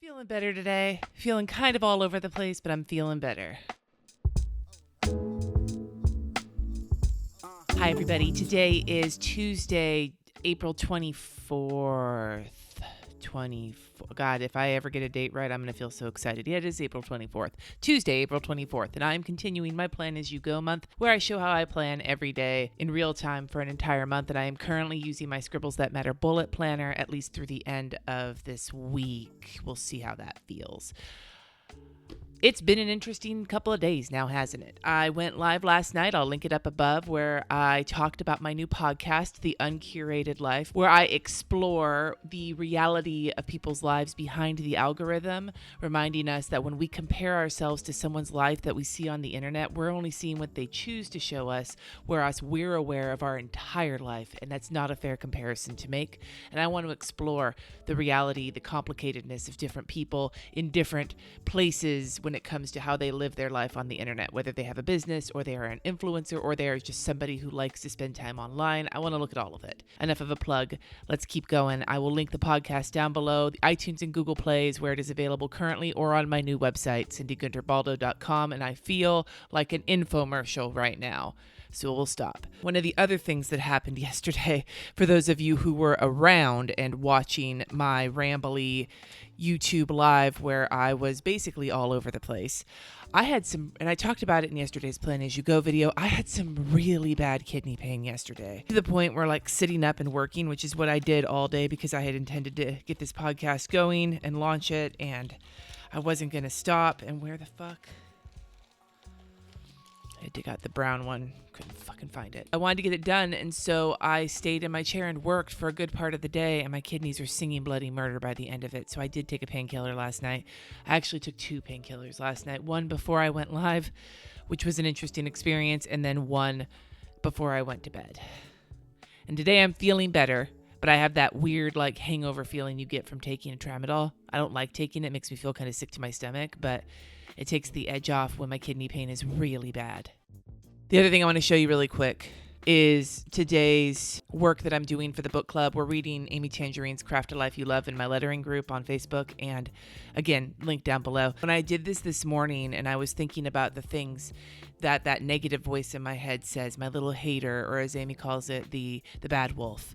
Feeling better today. Feeling kind of all over the place, but I'm feeling better. Hi, everybody. Today is Tuesday, April 24th. God, if I ever get a date right, I'm going to feel so excited. Yeah, it is April 24th. Tuesday, April 24th. And I'm continuing my Plan As You Go month, where I show how I plan every day in real time for an entire month. And I am currently using my Scribbles That Matter bullet planner, at least through the end of this week. We'll see how that feels. It's been an interesting couple of days now, hasn't it? I went live last night. I'll link it up above, where I talked about my new podcast, The Uncurated Life, where I explore the reality of people's lives behind the algorithm, reminding us that when we compare ourselves to someone's life that we see on the internet, we're only seeing what they choose to show us, whereas we're aware of our entire life, and that's not a fair comparison to make. And I want to explore the reality, the complicatedness of different people in different places when it comes to how they live their life on the internet, whether they have a business or they are an influencer or they are just somebody who likes to spend time online. I want to look at all of it. Enough of a plug. Let's keep going. I will link the podcast down below, the iTunes and Google Plays, where it is available currently, or on my new website, Guentert-Baldo.com. And I feel like an infomercial right now, so we'll stop. One of the other things that happened yesterday, for those of you who were around and watching my rambly YouTube live where I was basically all over the place, I had some, and I talked about it in yesterday's Plan As You Go video, I had some really bad kidney pain yesterday, to the point where like sitting up and working, which is what I did all day because I had intended to get this podcast going and launch it, and I wasn't going to stop. And where the fuck? I had to dig out the brown one. Couldn't fucking find it. I wanted to get it done, and so I stayed in my chair and worked for a good part of the day, and my kidneys were singing bloody murder by the end of it. So I did take a painkiller last night. I actually took 2 painkillers last night. One before I went live, which was an interesting experience, and then one before I went to bed. And today I'm feeling better, but I have that weird like hangover feeling you get from taking a tramadol. I don't like taking it. It makes me feel kind of sick to my stomach, but it takes the edge off when my kidney pain is really bad. The other thing I want to show you really quick is today's work that I'm doing for the book club. We're reading Amy Tangerine's Craft a Life You Love in my lettering group on Facebook. And again, link down below. When I did this morning and I was thinking about the things that negative voice in my head says, my little hater, or as Amy calls it, the bad wolf.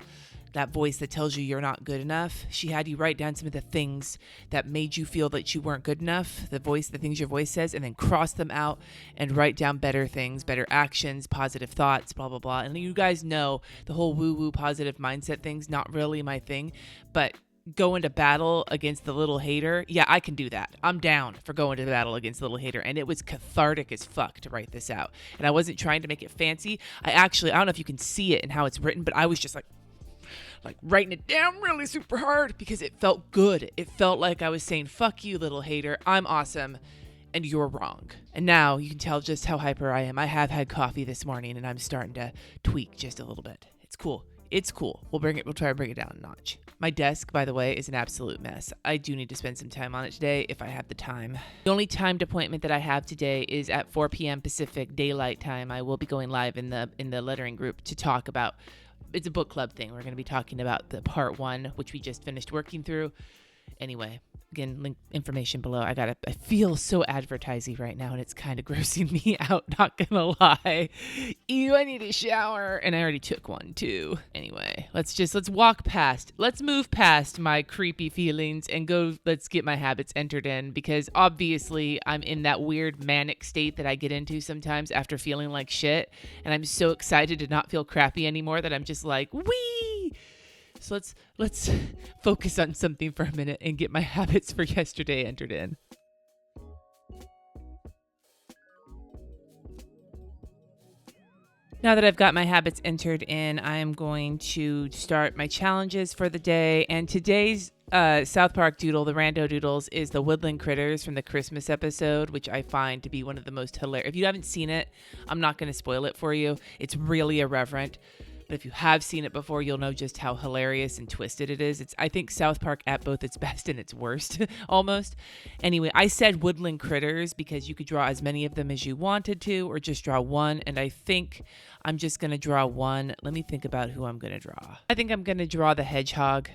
That voice that tells you you're not good enough. She had you write down some of the things that made you feel that you weren't good enough, the things your voice says, and then cross them out and write down better things, better actions, positive thoughts, blah, blah, blah. And you guys know the whole woo-woo positive mindset thing's not really my thing, but going to battle against the little hater, yeah, I can do that. I'm down for going to battle against the little hater, and it was cathartic as fuck to write this out. And I wasn't trying to make it fancy. I don't know if you can see it and how it's written, but I was just like writing it down really super hard because it felt good. It felt like I was saying, fuck you, little hater. I'm awesome and you're wrong. And now you can tell just how hyper I am. I have had coffee this morning and I'm starting to tweak just a little bit. It's cool. It's cool. We'll try to bring it down a notch. My desk, by the way, is an absolute mess. I do need to spend some time on it today if I have the time. The only timed appointment that I have today is at 4 p.m. Pacific Daylight Time. I will be going live in the lettering group to talk about, it's a book club thing. We're going to be talking about the part 1, which we just finished working through. Anyway, again, link information below. I feel so advertising right now, and it's kind of grossing me out, not gonna lie. Ew, I need a shower. And I already took one too. Anyway, let's move past my creepy feelings and let's get my habits entered in, because obviously I'm in that weird manic state that I get into sometimes after feeling like shit. And I'm so excited to not feel crappy anymore that I'm just like, wee! So let's focus on something for a minute and get my habits for yesterday entered in. Now that I've got my habits entered in, I am going to start my challenges for the day. And today's South Park doodle, the rando doodles, is the woodland critters from the Christmas episode, which I find to be one of the most hilarious. If you haven't seen it, I'm not going to spoil it for you. It's really irreverent. But if you have seen it before, you'll know just how hilarious and twisted it is. It's, I think, South Park at both its best and its worst, almost. Anyway, I said woodland critters because you could draw as many of them as you wanted to, or just draw one. And I think I'm just going to draw one. Let me think about who I'm going to draw. I think I'm going to draw the hedgehog.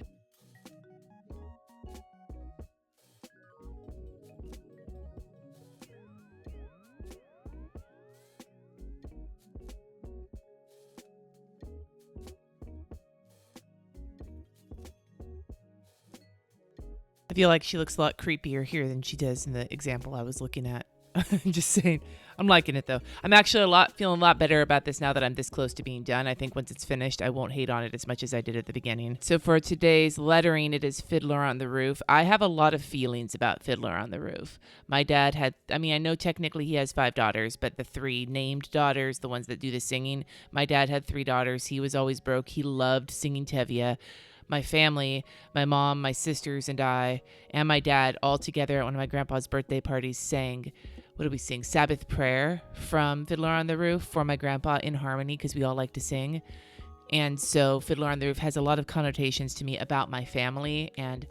feel like she looks a lot creepier here than she does in the example I was looking at. Just saying. I'm liking it though. I'm actually feeling a lot better about this now that I'm this close to being done. I think once it's finished, I won't hate on it as much as I did at the beginning. So for today's lettering, it is Fiddler on the Roof. I have a lot of feelings about Fiddler on the Roof. My dad I know technically he has 5 daughters, but the 3 named daughters, the ones that do the singing, my dad had 3 daughters. He was always broke. He loved singing Tevye. My family, my mom, my sisters, and I, and my dad all together at one of my grandpa's birthday parties sang, what did we sing? Sabbath Prayer from Fiddler on the Roof for my grandpa in harmony because we all like to sing. And so Fiddler on the Roof has a lot of connotations to me about my family, and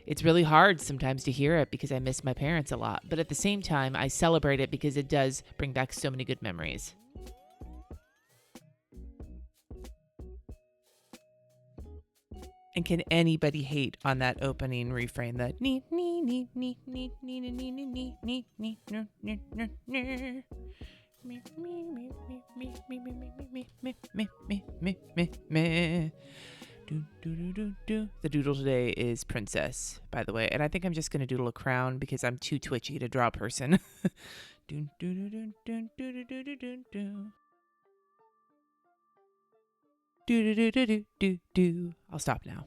it's really hard sometimes to hear it because I miss my parents a lot. But at the same time, I celebrate it because it does bring back so many good memories. And can anybody hate on that opening refrain? That nee nee nee nee nee nee nee nee nee nee nee nee nee nee. The doodle today is Princess, by the way, and I think I'm just gonna doodle a crown because I'm too twitchy to draw a person. I'll stop now.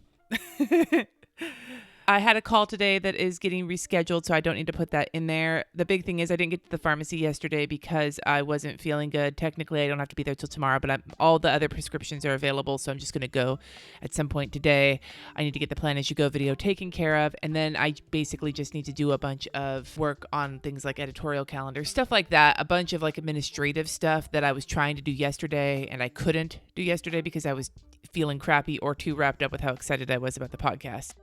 I had a call today that is getting rescheduled, so I don't need to put that in there. The big thing is I didn't get to the pharmacy yesterday because I wasn't feeling good. Technically, I don't have to be there till tomorrow, but all the other prescriptions are available, so I'm just going to go at some point today. I need to get the Plan As You Go video taken care of, and then I basically just need to do a bunch of work on things like editorial calendar, stuff like that, a bunch of like administrative stuff that I was trying to do yesterday, and I couldn't do yesterday because I was feeling crappy or too wrapped up with how excited I was about the podcast.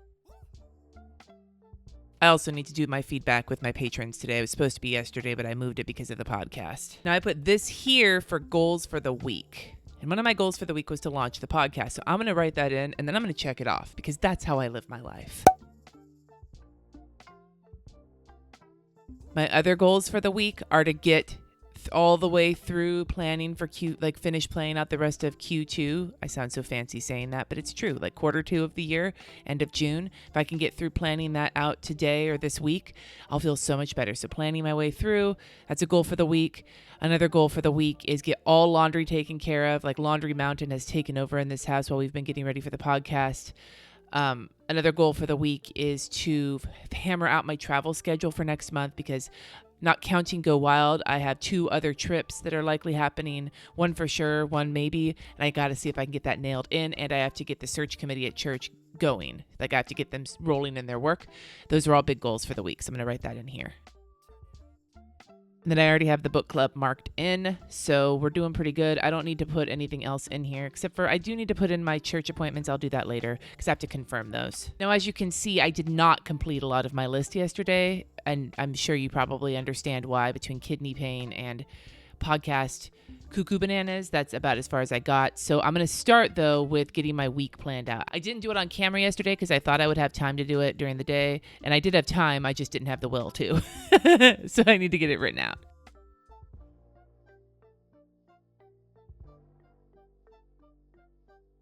I also need to do my feedback with my patrons today. It was supposed to be yesterday, but I moved it because of the podcast. Now I put this here for goals for the week. And one of my goals for the week was to launch the podcast. So I'm going to write that in and then I'm going to check it off because that's how I live my life. My other goals for the week are to get all the way through planning for finish playing out the rest of Q2. I sound so fancy saying that, but it's true. Like Q2 of the year, end of June. If I can get through planning that out today or this week, I'll feel so much better. So planning my way through, that's a goal for the week. Another goal for the week is get all laundry taken care of. Like Laundry Mountain has taken over in this house while we've been getting ready for the podcast. Another goal for the week is to hammer out my travel schedule for next month because not counting Go Wild, I have 2 other trips that are likely happening. One for sure, one maybe. And I got to see if I can get that nailed in. And I have to get the search committee at church going. Like I have to get them rolling in their work. Those are all big goals for the week. So I'm going to write that in here. And then I already have the book club marked in, so we're doing pretty good. I don't need to put anything else in here, except for I do need to put in my church appointments. I'll do that later, because I have to confirm those. Now, as you can see, I did not complete a lot of my list yesterday, and I'm sure you probably understand why. Between kidney pain and podcast cuckoo bananas, that's about as far as I got. So I'm going to start, though, with getting my week planned out. I didn't do it on camera yesterday because I thought I would have time to do it during the day. And I did have time. I just didn't have the will to. So I need to get it written out.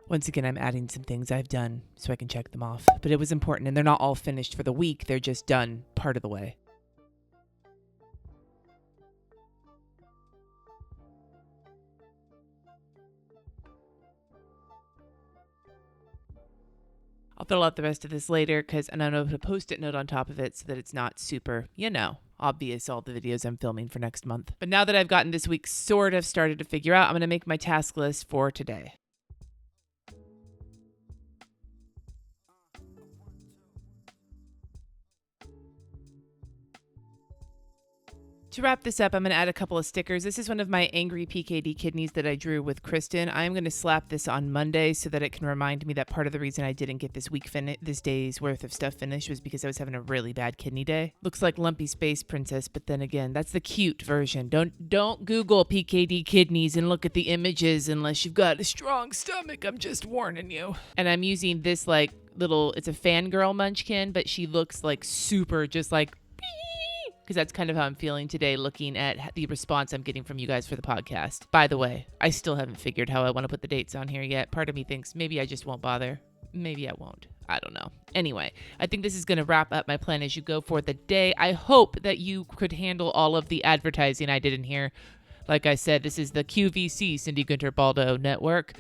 Once again, I'm adding some things I've done so I can check them off. But it was important, and they're not all finished for the week. They're just done part of the way. I'll fill out the rest of this later and I'm going to put a Post-it note on top of it so that it's not super, obvious all the videos I'm filming for next month. But now that I've gotten this week sort of started to figure out, I'm going to make my task list for today. To wrap this up, I'm going to add a couple of stickers. This is one of my angry PKD kidneys that I drew with Kristen. I'm going to slap this on Monday so that it can remind me that part of the reason I didn't get this day's worth of stuff finished was because I was having a really bad kidney day. Looks like Lumpy Space Princess, but then again, that's the cute version. Don't Google PKD kidneys and look at the images unless you've got a strong stomach. I'm just warning you. And I'm using this it's a fangirl munchkin, but she looks like super just like because that's kind of how I'm feeling today looking at the response I'm getting from you guys for the podcast. By the way, I still haven't figured how I want to put the dates on here yet. Part of me thinks maybe I just won't bother. Maybe I won't. I don't know. Anyway, I think this is going to wrap up my plan as you go for the day. I hope that you could handle all of the advertising I did in here. Like I said, this is the QVC, Cindy Guentert-Baldo Network.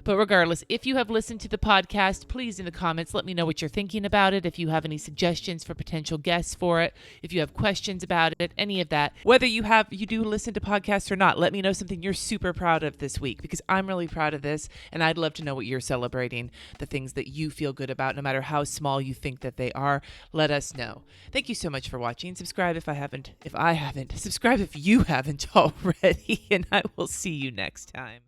But regardless, if you have listened to the podcast, please in the comments let me know what you're thinking about it. If you have any suggestions for potential guests for it, if you have questions about it, any of that. Whether you do listen to podcasts or not, let me know something you're super proud of this week, because I'm really proud of this, and I'd love to know what you're celebrating, the things that you feel good about, no matter how small you think that they are. Let us know. Thank you so much for watching. Subscribe if I haven't. Subscribe if you haven't already, and I will see you next time.